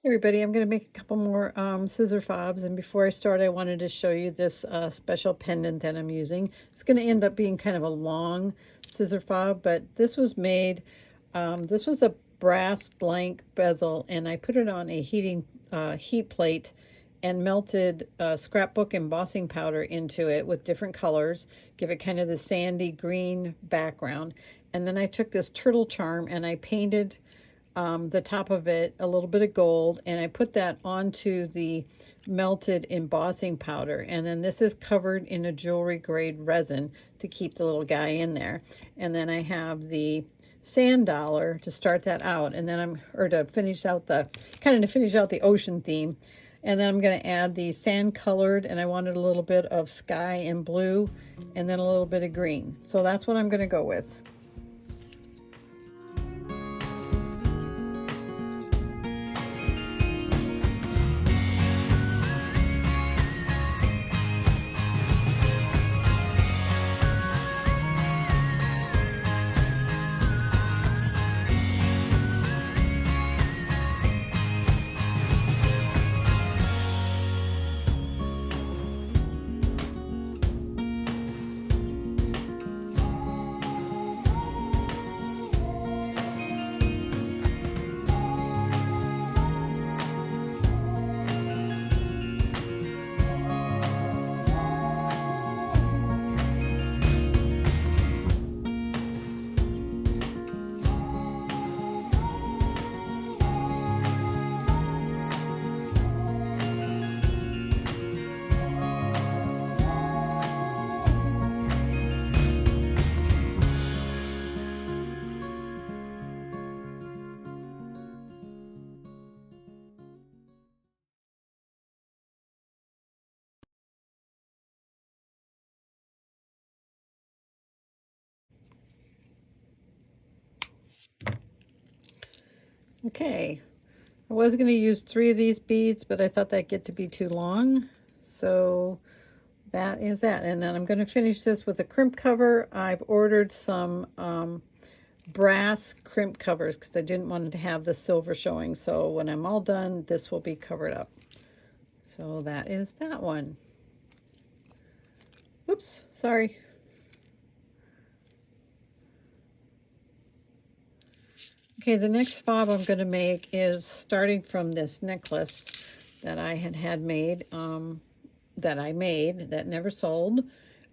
Hey everybody, I'm going to make a couple more scissor fobs, and before I start I wanted to show you this special pendant that I'm using. It's going to end up being kind of a long scissor fob, but this was made, this was a brass blank bezel, and I put it on a heat plate and melted scrapbook embossing powder into it with different colors, give it kind of the sandy green background. And then I took this turtle charm and I painted the top of it a little bit of gold, and I put that onto the melted embossing powder, and then this is covered in a jewelry grade resin to keep the little guy in there. And then I have the sand dollar to start that out, and then to finish out the ocean theme. And then I'm going to add the sand colored, and I wanted a little bit of sky and blue, and then a little bit of green. So that's what I'm going to go with. Okay, I was going to use 3 of these beads, but I thought that'd get to be too long. So that is that. And then I'm going to finish this with a crimp cover. I've ordered some brass crimp covers because I didn't want to have the silver showing. So when I'm all done, this will be covered up. So that is that one. Oops, sorry. Okay, the next fob I'm going to make is starting from this necklace that I had made, that never sold.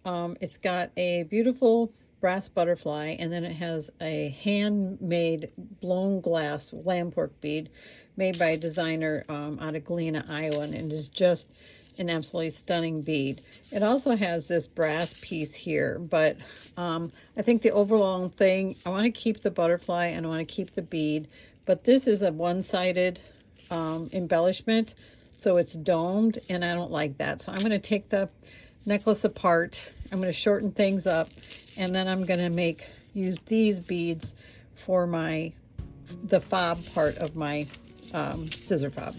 It's got a beautiful brass butterfly, and then it has a handmade blown glass lampwork bead made by a designer out of Galena, Iowa, and it is just an absolutely stunning bead. It also has this brass piece here, but I think the overall thing, I want to keep the butterfly and I want to keep the bead, but this is a one-sided embellishment, so it's domed, and I don't like that. So I'm going to take the necklace apart, I'm going to shorten things up, and then I'm going to use these beads for the fob part of my scissor fob.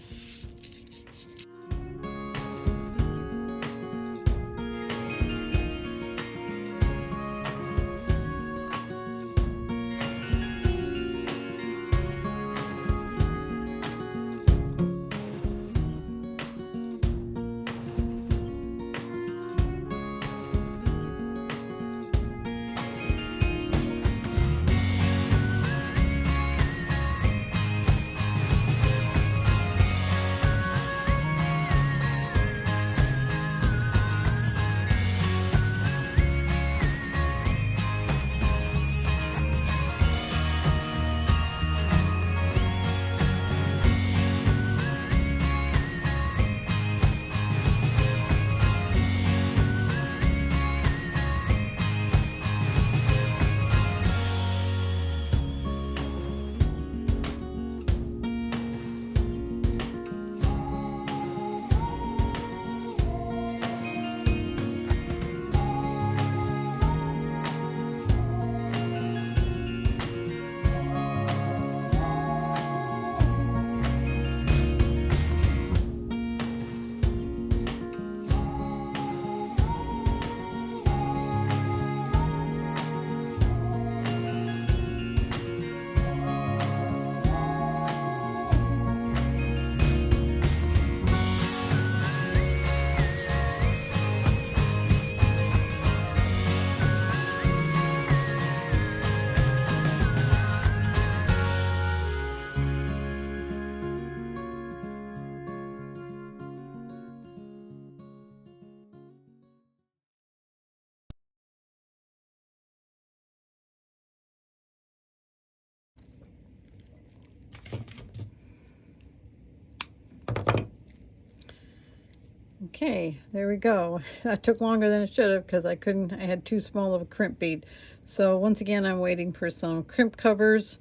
Okay, there we go. That took longer than it should have because I had too small of a crimp bead. So once again, I'm waiting for some crimp covers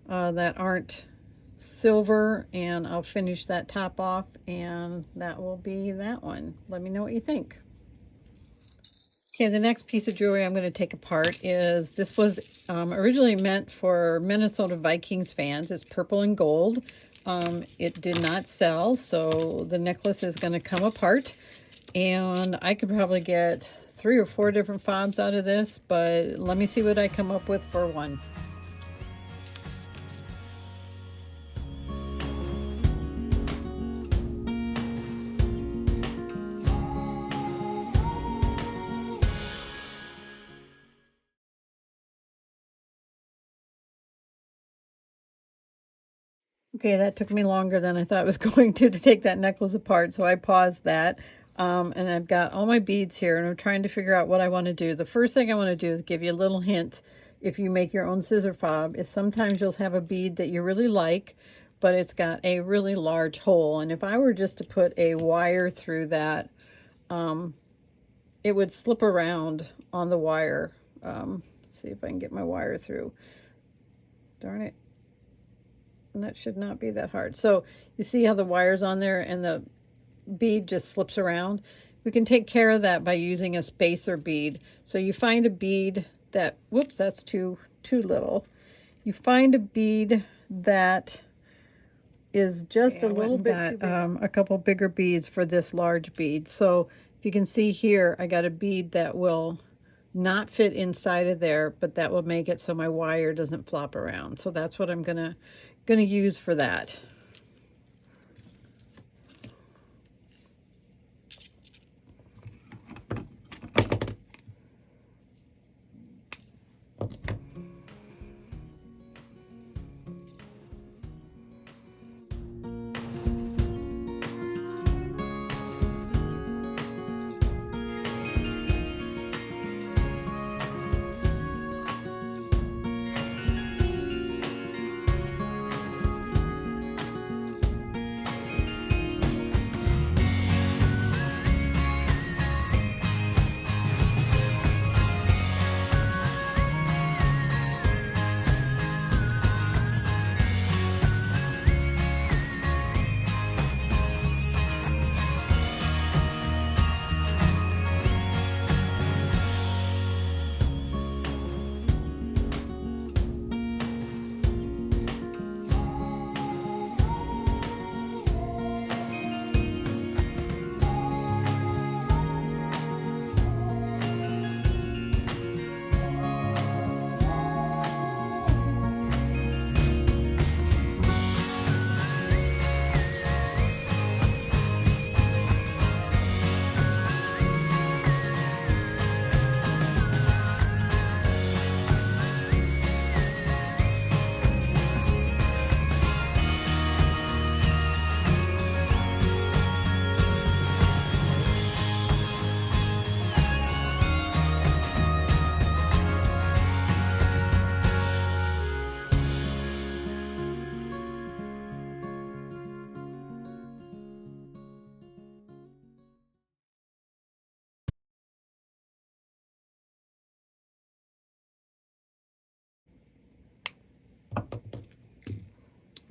that aren't silver, and I'll finish that top off, and that will be that one. Let me know what you think. Okay, the next piece of jewelry I'm going to take apart is, this was originally meant for Minnesota Vikings fans. It's purple and gold. It did not sell, so the necklace is going to come apart, and I could probably get 3 or 4 different fobs out of this, but let me see what I come up with for one. Okay, that took me longer than I thought it was going to take that necklace apart, so I paused that. And I've got all my beads here, and I'm trying to figure out what I want to do. The first thing I want to do is give you a little hint. If you make your own scissor fob, is sometimes you'll have a bead that you really like, but it's got a really large hole. And if I were just to put a wire through that, it would slip around on the wire. See if I can get my wire through. Darn it. And that should not be that hard. So you see how the wire's on there and the bead just slips around? We can take care of that by using a spacer bead. So you find a bead that, whoops, that's too little. You find a bead that is just a little bit too big. A couple bigger beads for this large bead. So if you can see here, I got a bead that will not fit inside of there, but that will make it so my wire doesn't flop around. So that's what I'm gonna use for that.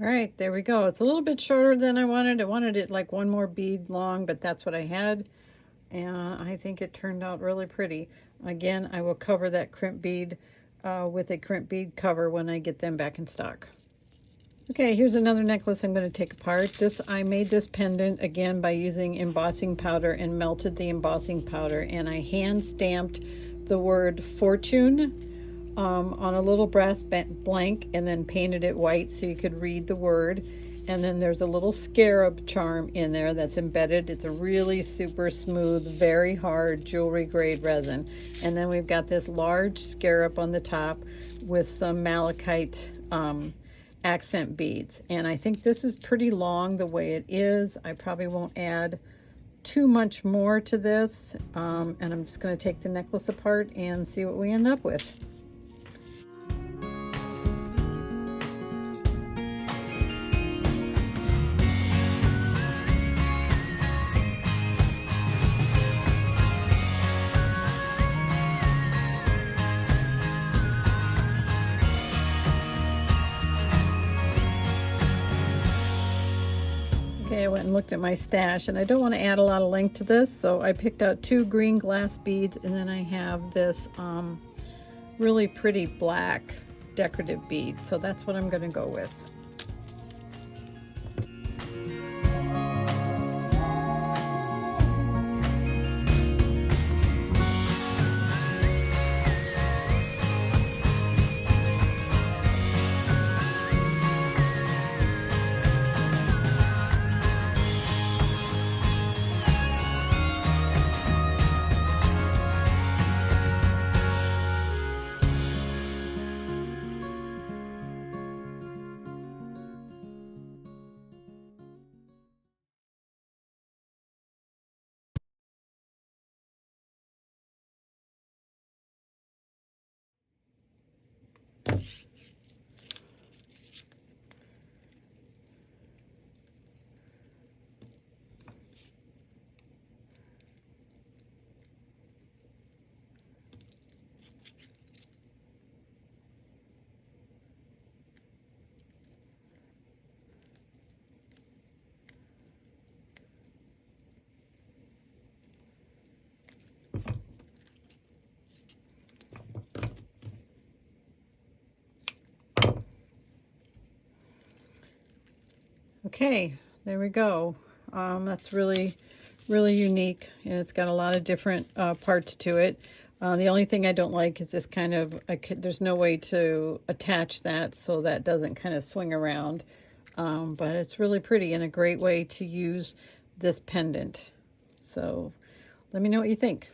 All right, there we go. It's a little bit shorter than I wanted. I wanted it like one more bead long, but that's what I had. And I think it turned out really pretty. Again, I will cover that crimp bead with a crimp bead cover when I get them back in stock. Okay, here's another necklace I'm going to take apart. I made this pendant again by using embossing powder and melted the embossing powder, and I hand stamped the word fortune on a little brass blank and then painted it white so you could read the word. And then there's a little scarab charm in there that's embedded. It's a really super smooth, very hard jewelry grade resin. And then we've got this large scarab on the top with some malachite accent beads. And I think this is pretty long the way it is. I probably won't add too much more to this. And I'm just going to take the necklace apart and see what we end up with. I went and looked at my stash, and I don't want to add a lot of length to this, so I picked out 2 green glass beads, and then I have this really pretty black decorative bead, so that's what I'm going to go with. Okay, there we go. That's really unique, and it's got a lot of different parts to it. The only thing I don't like is this kind of, there's no way to attach that so that doesn't kind of swing around. But it's really pretty and a great way to use this pendant. So let me know what you think.